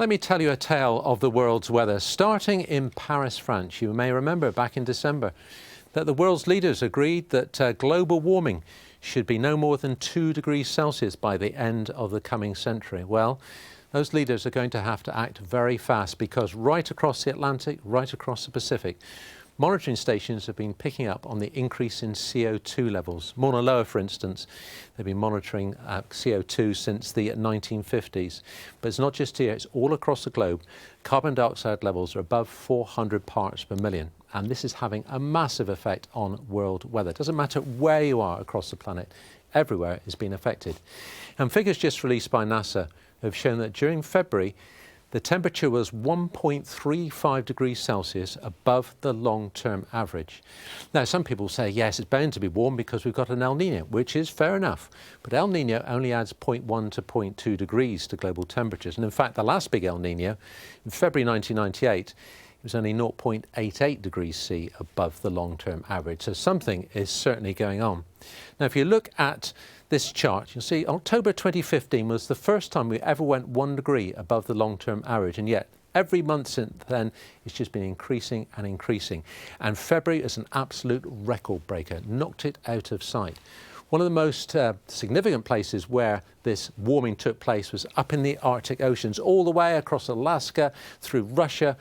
Let me tell you a tale of the world's weather, starting in Paris, France. You may remember back in December that the world's leaders agreed that global warming should be no more than 2 degrees Celsius by the end of the coming century. Well, those leaders are going to have to act very fast, because right across the Atlantic, right across the Pacific, monitoring stations have been picking up on the increase in CO2 levels. Mauna Loa, for instance, they've been monitoring CO2 since the 1950s. But it's not just here, it's all across the globe. Carbon dioxide levels are above 400 parts per million. And this is having a massive effect on world weather. It doesn't matter where you are across the planet, everywhere is being affected. And figures just released by NASA have shown that during February, the temperature was 1.35 degrees Celsius above the long-term average. Now, some people say, yes, it's bound to be warm because we've got an El Niño, which is fair enough. But El Niño only adds 0.1 to 0.2 degrees to global temperatures. And in fact, the last big El Niño, in February 1998, it was only 0.88 degrees C above the long-term average. So something is certainly going on. Now, if you look at this chart, you'll see October 2015 was the first time we ever went 1 degree above the long-term average, and yet every month since then it's just been increasing and increasing. And February is an absolute record breaker, knocked it out of sight. One of the most significant places where this warming took place was up in the Arctic oceans, all the way across Alaska, through Russia,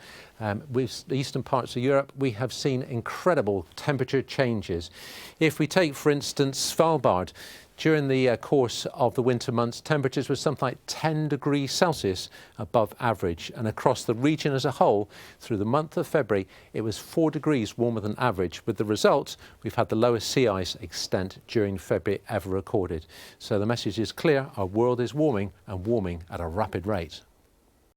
with the eastern parts of Europe. We have seen incredible temperature changes. If we take, for instance, Svalbard, during the course of the winter months, temperatures were something like 10 degrees Celsius above average. And across the region as a whole, through the month of February, it was 4 degrees warmer than average. With the result, we've had the lowest sea ice extent during February ever recorded. So the message is clear: our world is warming, and warming at a rapid rate.